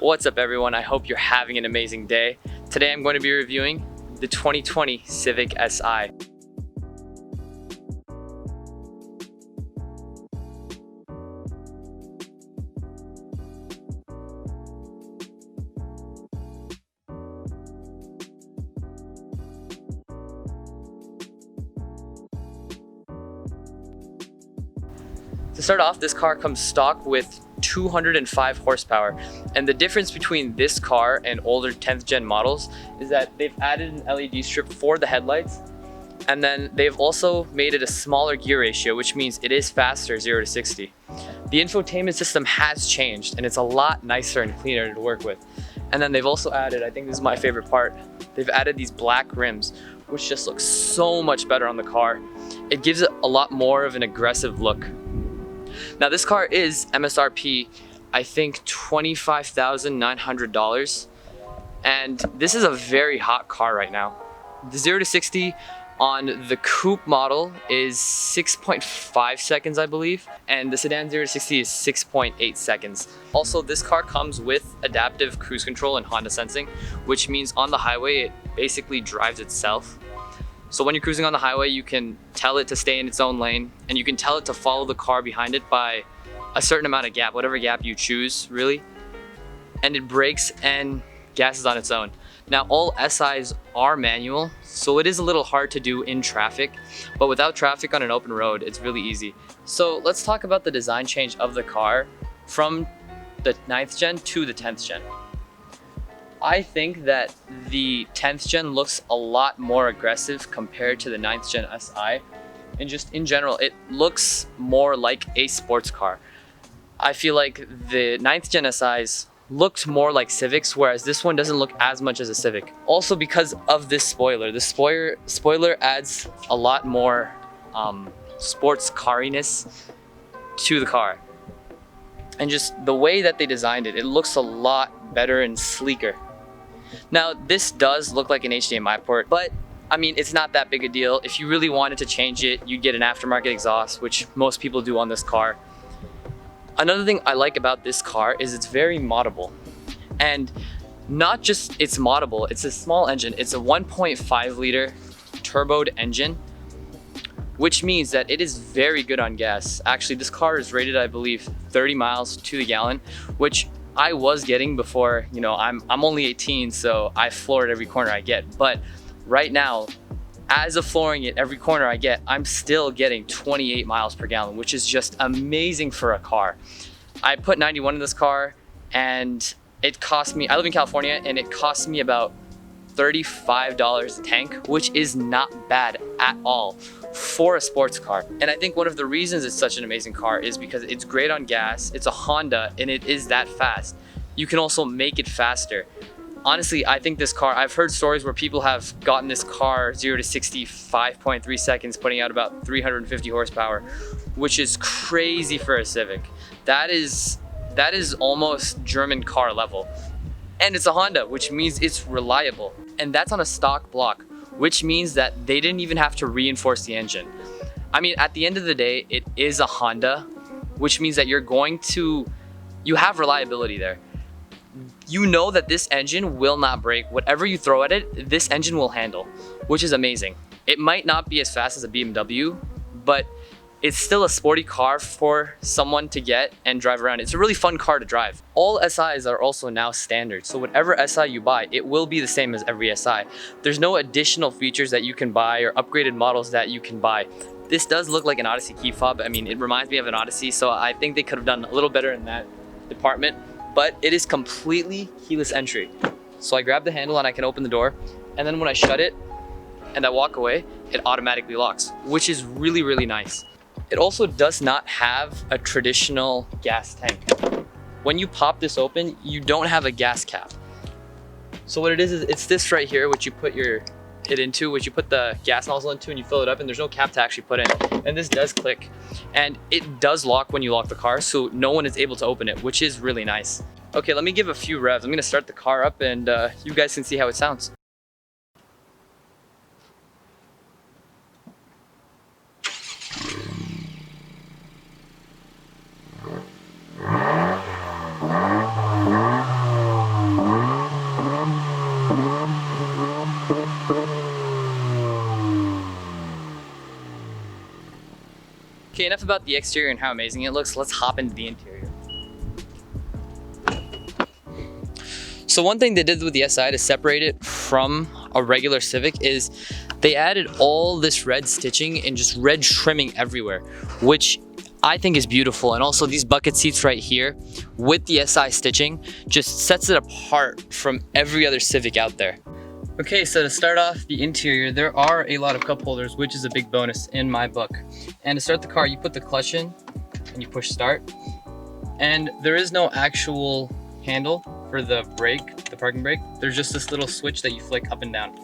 What's up everyone, I hope you're having an amazing day. Today I'm going to be reviewing the 2020 Civic Si. To start off, this car comes stock with 205 horsepower, and the difference between this car and older 10th gen models is that they've added an LED strip for the headlights, and then they've also made it a smaller gear ratio, which means it is faster 0 to 60. The infotainment system has changed and it's a lot nicer and cleaner to work with. And then they've also added, I think this is my favorite part, they've added these black rims, which just looks so much better on the car. It gives it a lot more of an aggressive look. Now this car is MSRP, I think $25,900, and this is a very hot car right now. The 0 to 60 on the coupe model is 6.5 seconds, I believe, and the sedan 0 to 60 is 6.8 seconds. Also, this car comes with adaptive cruise control and Honda sensing, which means on the highway it basically drives itself. So when you're cruising on the highway, you can tell it to stay in its own lane, and you can tell it to follow the car behind it by a certain amount of gap, whatever gap you choose, really. And it brakes and gasses on its own. Now, all SIs are manual, so it is a little hard to do in traffic, but without traffic on an open road, it's really easy. So let's talk about the design change of the car from the 9th gen to the 10th gen. I think that the 10th gen looks a lot more aggressive compared to the 9th gen Si. And just in general, it looks more like a sports car. I feel like the 9th gen Sis looked more like Civics, whereas this one doesn't look as much as a Civic. Also because of this spoiler. The spoiler adds a lot more sports cariness to the car. And just the way that they designed it, it looks a lot better and sleeker. Now, this does look like an HDMI port, but I mean, it's not that big a deal. If you really wanted to change it, you'd get an aftermarket exhaust, which most people do on this car. Another thing I like about this car is it's very moddable. And not just it's moddable, it's a small engine. It's a 1.5 liter turboed engine, which means that it is very good on gas. Actually, this car is rated, I believe, 30 miles to the gallon, which I was getting before, you know, I'm only 18, so I floor it every corner I get. But right now, as of flooring it every corner I get, I'm still getting 28 miles per gallon, which is just amazing for a car. I put 91 in this car, and it cost me, I live in California, and it cost me about $35 a tank, which is not bad at all for a sports car. And I think one of the reasons it's such an amazing car is because it's great on gas, it's a Honda, and it is that fast. You can also make it faster. Honestly, I think this car, I've heard stories where people have gotten this car 0 to 60 5.3 seconds, putting out about 350 horsepower, which is crazy for a Civic. That is almost German car level. And it's a Honda, which means it's reliable. And that's on a stock block, which means that they didn't even have to reinforce the engine. I mean, at the end of the day, it is a Honda, which means that you have reliability there. You know that this engine will not break. Whatever you throw at it, this engine will handle, which is amazing. It might not be as fast as a BMW, but it's still a sporty car for someone to get and drive around. It's a really fun car to drive. All SIs are also now standard, so whatever SI you buy, it will be the same as every SI. There's no additional features that you can buy or upgraded models that you can buy. This does look like an Odyssey key fob. I mean, it reminds me of an Odyssey, so I think they could have done a little better in that department, but it is completely keyless entry. So I grab the handle and I can open the door, and then when I shut it and I walk away, it automatically locks, which is really, really nice. It also does not have a traditional gas tank. When you pop this open, you don't have a gas cap. So what it is it's this right here, which you put which you put the gas nozzle into and you fill it up, and there's no cap to actually put in. And this does click. And it does lock when you lock the car, so no one is able to open it, which is really nice. Okay, let me give a few revs. I'm gonna start the car up and you guys can see how it sounds. Okay, enough about the exterior and how amazing it looks. Let's hop into the interior. So one thing they did with the SI to separate it from a regular Civic is they added all this red stitching and just red trimming everywhere, which I think is beautiful. And also these bucket seats right here with the SI stitching just sets it apart from every other Civic out there. Okay, so to start off the interior, there are a lot of cup holders, which is a big bonus in my book. And to start the car, you put the clutch in and you push start. And there is no actual handle for the brake, the parking brake. There's just this little switch that you flick up and down.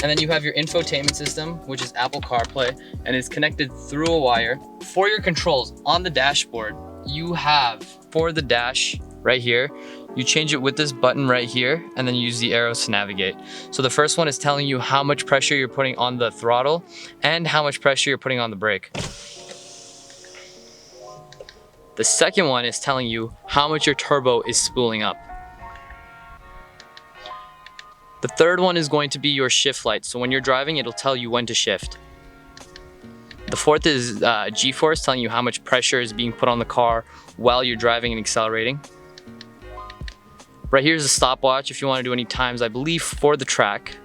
And then you have your infotainment system, which is Apple CarPlay, and is connected through a wire. For your controls on the dashboard, you have, for the dash right here, you change it with this button right here, and then you use the arrows to navigate. So the first one is telling you how much pressure you're putting on the throttle and how much pressure you're putting on the brake. The second one is telling you how much your turbo is spooling up. The third one is going to be your shift light. So when you're driving, it'll tell you when to shift. The fourth is G-force, telling you how much pressure is being put on the car while you're driving and accelerating. Right here's a stopwatch if you want to do any times, I believe, for the track.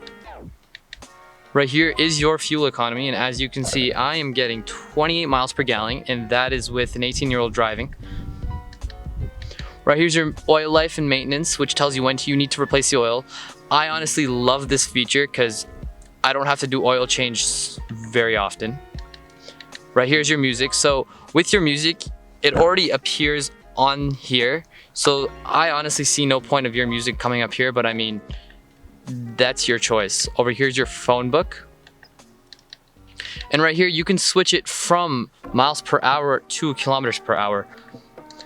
Right here is your fuel economy, and as you can see, I am getting 28 miles per gallon, and that is with an 18-year-old driving. Right here's your oil life and maintenance, which tells you when you need to replace the oil. I honestly love this feature because I don't have to do oil change very often. Right here's your music. So with your music, it already appears on here. So I honestly see no point of your music coming up here, but I mean, that's your choice. Over here's your phone book. And right here, you can switch it from miles per hour to kilometers per hour.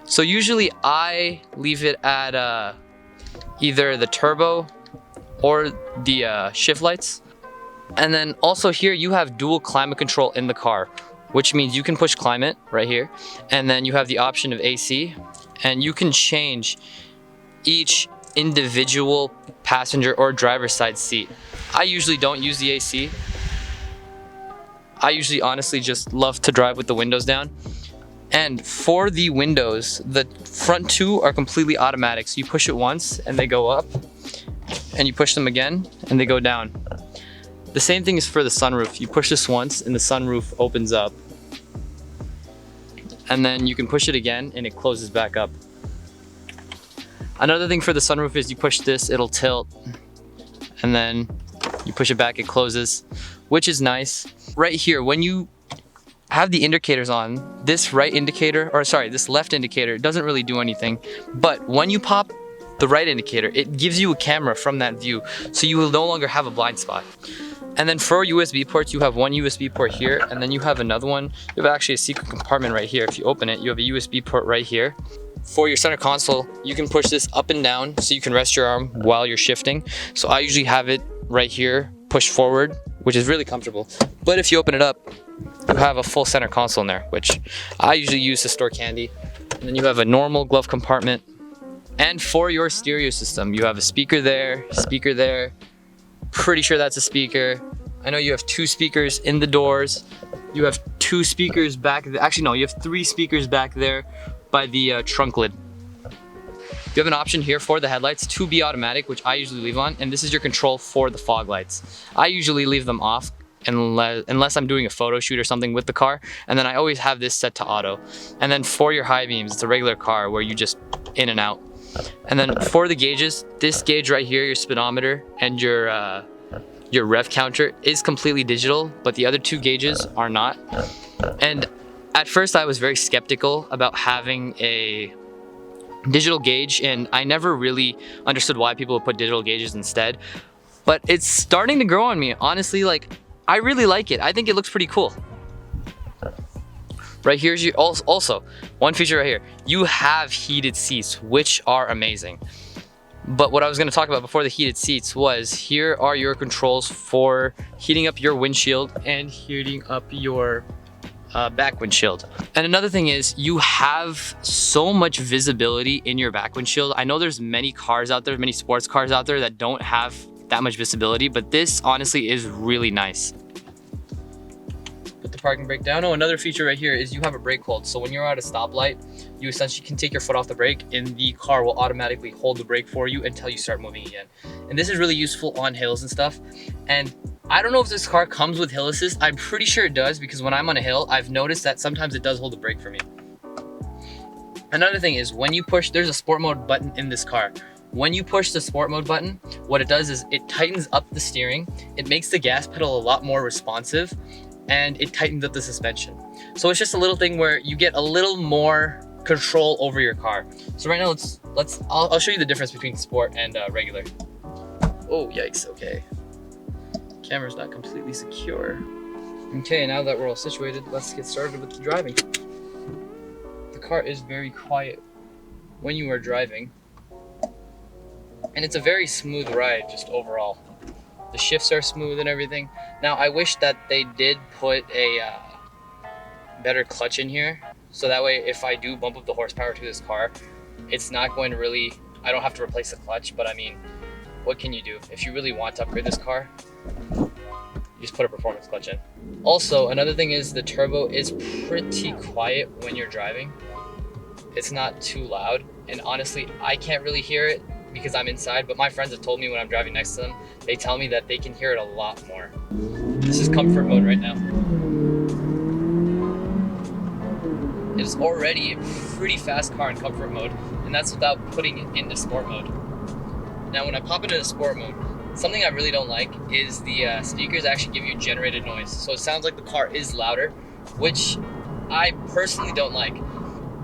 So usually I leave it at either the turbo or the shift lights. And then also here you have dual climate control in the car, which means you can push climate right here. And then you have the option of AC, and you can change each individual passenger or driver's side seat. I usually don't use the AC. I usually honestly just love to drive with the windows down. And for the windows, the front two are completely automatic. So you push it once and they go up, and you push them again and they go down. The same thing is for the sunroof. You push this once and the sunroof opens up. And then you can push it again and it closes back up. Another thing for the sunroof is you push this, it'll tilt, and then you push it back, it closes, which is nice. Right here, when you have the indicators on, this right indicator, or sorry, this left indicator doesn't really do anything. But when you pop the right indicator, it gives you a camera from that view, so you will no longer have a blind spot. And then for USB ports, you have one USB port here, and then you have another one. You have actually a secret compartment right here. If you open it, you have a USB port right here. For your center console, you can push this up and down so you can rest your arm while you're shifting. So I usually have it right here, push forward, which is really comfortable. But if you open it up, you have a full center console in there, which I usually use to store candy. And then you have a normal glove compartment. And for your stereo system, you have a speaker there, pretty sure that's a speaker. I know you have two speakers in the doors. You have two speakers back there. Actually, no, you have three speakers back there by the trunk lid. You have an option here for the headlights to be automatic, which I usually leave on, and this is your control for the fog lights. I usually leave them off unless I'm doing a photo shoot or something with the car, and then I always have this set to auto. And then for your high beams, it's a regular car where you just in and out. And then for the gauges, this gauge right here, your speedometer and your rev counter is completely digital, but the other two gauges are not. And at first I was very skeptical about having a digital gauge, and I never really understood why people would put digital gauges instead. But it's starting to grow on me. Honestly, like, I really like it. I think it looks pretty cool. Right here's your, also, one feature right here. You have heated seats, which are amazing. But what I was gonna talk about before the heated seats was, here are your controls for heating up your windshield and heating up your back windshield. And another thing is, you have so much visibility in your back windshield. I know there's many cars out there, many sports cars out there that don't have that much visibility, but this honestly is really nice. Put the parking brake down. Oh, another feature right here is you have a brake hold. So when you're at a stoplight, you essentially can take your foot off the brake and the car will automatically hold the brake for you until you start moving again. And this is really useful on hills and stuff. And I don't know if this car comes with hill assist. I'm pretty sure it does, because when I'm on a hill, I've noticed that sometimes it does hold the brake for me. Another thing is when you push, there's a sport mode button in this car. When you push the sport mode button, what it does is it tightens up the steering, it makes the gas pedal a lot more responsive, and it tightens up the suspension. So it's just a little thing where you get a little more control over your car. So right now, I'll show you the difference between sport and regular. Oh, yikes, okay. Camera's not completely secure. Okay, now that we're all situated, let's get started with the driving. The car is very quiet when you are driving. And it's a very smooth ride, just overall. The shifts are smooth and everything. Now, I wish that they did put a better clutch in here, so that way if I do bump up the horsepower to this car, it's not going to really, I don't have to replace the clutch. But I mean, what can you do? If you really want to upgrade this car, you just put a performance clutch in. Also, another thing is the turbo is pretty quiet when you're driving. It's not too loud, and honestly, I can't really hear it because I'm inside, but my friends have told me when I'm driving next to them, they tell me that they can hear it a lot more. This is comfort mode right now. It is already a pretty fast car in comfort mode, and that's without putting it into sport mode. Now, when I pop it into sport mode, something I really don't like is the speakers actually give you generated noise. So it sounds like the car is louder, which I personally don't like.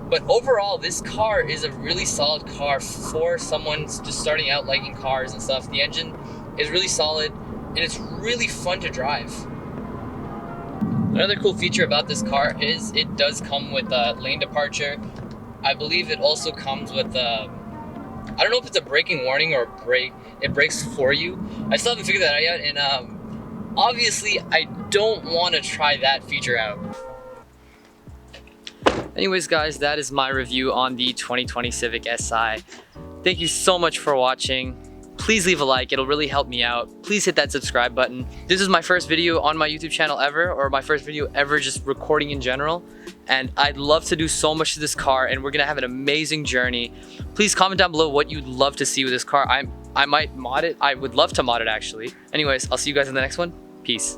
But overall, this car is a really solid car for someone just starting out liking cars and stuff. The engine is really solid and it's really fun to drive. Another cool feature about this car is it does come with lane departure. I believe it also comes with, I don't know if it's a braking warning or it brakes for you. I still haven't figured that out yet, and obviously I don't want to try that feature out. Anyways guys, that is my review on the 2020 Civic Si. Thank you so much for watching. Please leave a like, it'll really help me out. Please hit that subscribe button. This is my first video on my YouTube channel ever, or my first video ever just recording in general. And I'd love to do so much to this car, and we're gonna have an amazing journey. Please comment down below what you'd love to see with this car. I might mod it. I would love to mod it actually. Anyways, I'll see you guys in the next one. Peace.